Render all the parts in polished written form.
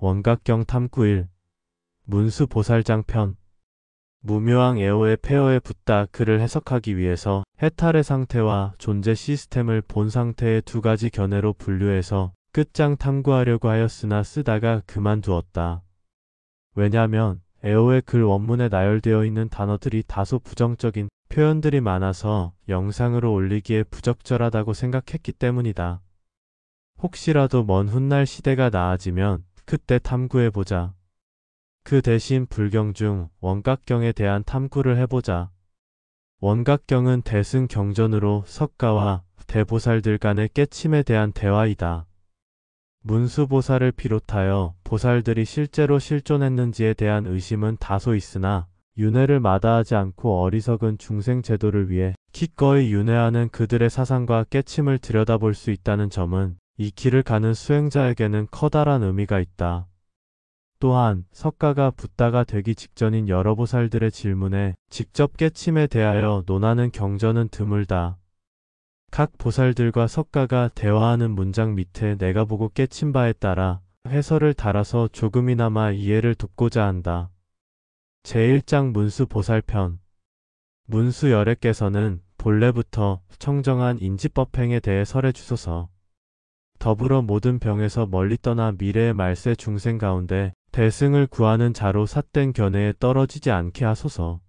원각경 탐구 1. 문수보살장 편. 무묘왕 에오의 폐허에 붙다 그를 해석하기 위해서 해탈의 상태와 존재 시스템을 본 상태의 두 가지 견해로 분류해서 끝장 탐구하려고 하였으나 쓰다가 그만두었다. 왜냐하면 에오의 글 원문에 나열되어 있는 단어들이 다소 부정적인 표현들이 많아서 영상으로 올리기에 부적절하다고 생각했기 때문이다. 혹시라도 먼 훗날 시대가 나아지면 그때 탐구해보자. 그 대신 불경 중 원각경에 대한 탐구를 해보자. 원각경은 대승경전으로 석가와 대보살들 간의 깨침에 대한 대화이다. 문수보살을 비롯하여 보살들이 실제로 실존했는지에 대한 의심은 다소 있으나 윤회를 마다하지 않고 어리석은 중생 제도를 위해 기꺼이 윤회하는 그들의 사상과 깨침을 들여다볼 수 있다는 점은 이 길을 가는 수행자에게는 커다란 의미가 있다. 또한 석가가 붓다가 되기 직전인 여러 보살들의 질문에 직접 깨침에 대하여 논하는 경전은 드물다. 각 보살들과 석가가 대화하는 문장 밑에 내가 보고 깨친 바에 따라 해설을 달아서 조금이나마 이해를 돕고자 한다. 제1장 문수보살편. 문수열애께서는 본래부터 청정한 인지법행에 대해 설해 주소서. 더불어 모든 병에서 멀리 떠나 미래의 말세 중생 가운데 대승을 구하는 자로 삿된 견해에 떨어지지 않게 하소서.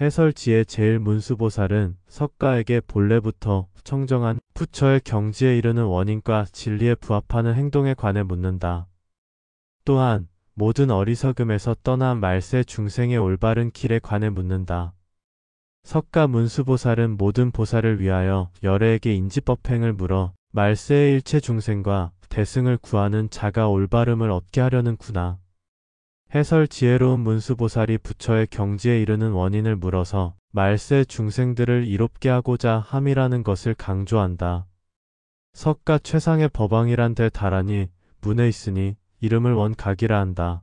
해설지의 제1문수보살은 석가에게 본래부터 청정한 부처의 경지에 이르는 원인과 진리에 부합하는 행동에 관해 묻는다. 또한 모든 어리석음에서 떠난 말세 중생의 올바른 길에 관해 묻는다. 석가 문수보살은 모든 보살을 위하여 열애에게 인지법행을 물어 말세의 일체 중생과 대승을 구하는 자가 올바름을 얻게 하려는구나. 해설 지혜로운 문수보살이 부처의 경지에 이르는 원인을 물어서 말세 중생들을 이롭게 하고자 함이라는 것을 강조한다. 석가 최상의 법왕이란 데 달하니 문에 있으니 이름을 원각이라 한다.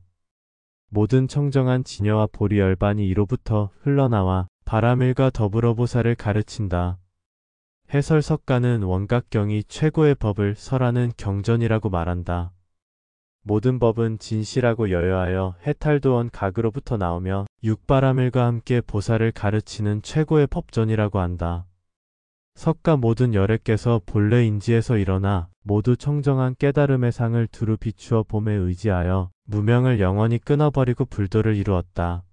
모든 청정한 진여와 보리 열반이 이로부터 흘러나와 바라밀과 더불어 보살을 가르친다. 해설 석가는 원각경이 최고의 법을 설하는 경전이라고 말한다. 모든 법은 진실하고 여여하여 해탈도 원각으로부터 나오며 육바라밀과 함께 보살을 가르치는 최고의 법전이라고 한다. 석가 모든 열애께서 본래 인지에서 일어나 모두 청정한 깨달음의 상을 두루 비추어 봄에 의지하여 무명을 영원히 끊어버리고 불도를 이루었다.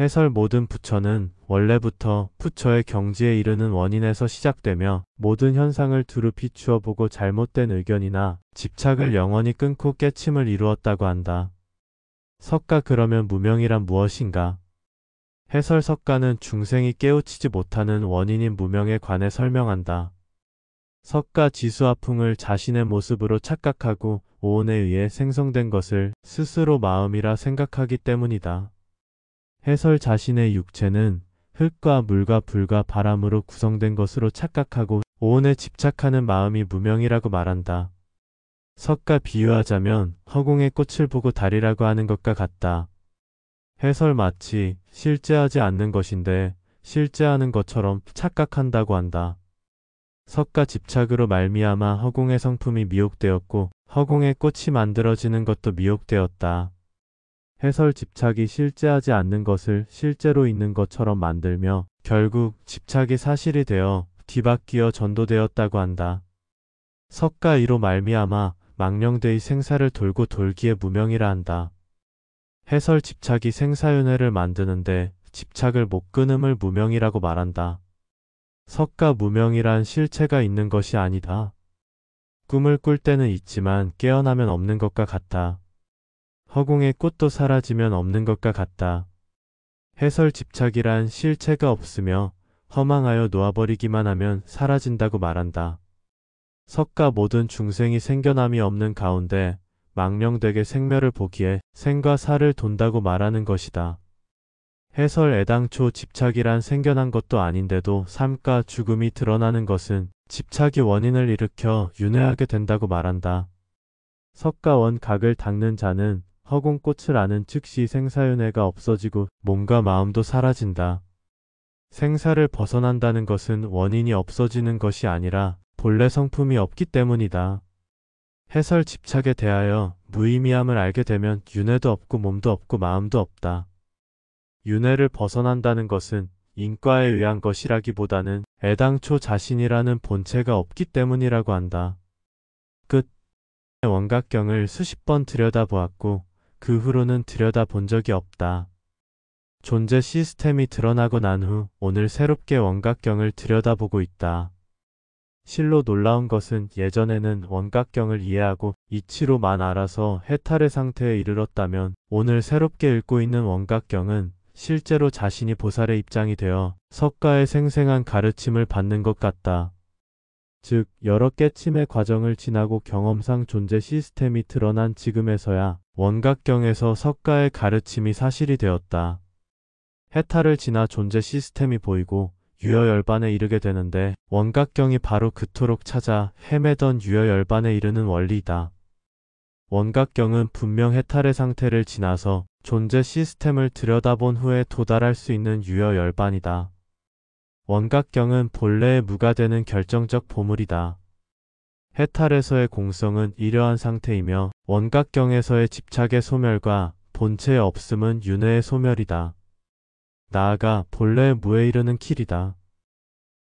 해설 모든 부처는 원래부터 부처의 경지에 이르는 원인에서 시작되며 모든 현상을 두루 비추어 보고 잘못된 의견이나 집착을 영원히 끊고 깨침을 이루었다고 한다. 석가 그러면 무명이란 무엇인가? 해설 석가는 중생이 깨우치지 못하는 원인인 무명에 관해 설명한다. 석가 지수화풍을 자신의 모습으로 착각하고 오온에 의해 생성된 것을 스스로 마음이라 생각하기 때문이다. 해설 자신의 육체는 흙과 물과 불과 바람으로 구성된 것으로 착각하고 오온에 집착하는 마음이 무명이라고 말한다. 석가 비유하자면 허공의 꽃을 보고 달이라고 하는 것과 같다. 해설 마치 실제하지 않는 것인데 실제하는 것처럼 착각한다고 한다. 석가 집착으로 말미암아 허공의 성품이 미혹되었고 허공의 꽃이 만들어지는 것도 미혹되었다. 해설 집착이 실제하지 않는 것을 실제로 있는 것처럼 만들며 결국 집착이 사실이 되어 뒤바뀌어 전도되었다고 한다. 석가 이로 말미암아 망령되이 생사를 돌고 돌기에 무명이라 한다. 해설 집착이 생사윤회를 만드는데 집착을 못 끊음을 무명이라고 말한다. 석가 무명이란 실체가 있는 것이 아니다. 꿈을 꿀 때는 있지만 깨어나면 없는 것과 같다. 허공의 꽃도 사라지면 없는 것과 같다. 해설 집착이란 실체가 없으며 허망하여 놓아버리기만 하면 사라진다고 말한다. 석가 모든 중생이 생겨남이 없는 가운데 망령되게 생멸을 보기에 생과 사를 돈다고 말하는 것이다. 해설 애당초 집착이란 생겨난 것도 아닌데도 삶과 죽음이 드러나는 것은 집착이 원인을 일으켜 윤회하게 된다고 말한다. 석가 원각을 닦는 자는 허공꽃을 아는 즉시 생사윤회가 없어지고 몸과 마음도 사라진다. 생사를 벗어난다는 것은 원인이 없어지는 것이 아니라 본래 성품이 없기 때문이다. 해설 집착에 대하여 무의미함을 알게 되면 윤회도 없고 몸도 없고 마음도 없다. 윤회를 벗어난다는 것은 인과에 의한 것이라기보다는 애당초 자신이라는 본체가 없기 때문이라고 한다. 끝. 원각경을 수십 번 들여다보았고 그 후로는 들여다본 적이 없다. 존재 시스템이 드러나고 난 후 오늘 새롭게 원각경을 들여다보고 있다. 실로 놀라운 것은 예전에는 원각경을 이해하고 이치로만 알아서 해탈의 상태에 이르렀다면 오늘 새롭게 읽고 있는 원각경은 실제로 자신이 보살의 입장이 되어 석가의 생생한 가르침을 받는 것 같다. 즉, 여러 깨침의 과정을 지나고 경험상 존재 시스템이 드러난 지금에서야 원각경에서 석가의 가르침이 사실이 되었다. 해탈을 지나 존재 시스템이 보이고 유여열반에 이르게 되는데 원각경이 바로 그토록 찾아 헤매던 유여열반에 이르는 원리이다. 원각경은 분명 해탈의 상태를 지나서 존재 시스템을 들여다본 후에 도달할 수 있는 유여열반이다. 원각경은 본래의 무가 되는 결정적 보물이다. 해탈에서의 공성은 이러한 상태이며 원각경에서의 집착의 소멸과 본체의 없음은 윤회의 소멸이다. 나아가 본래의 무에 이르는 길이다.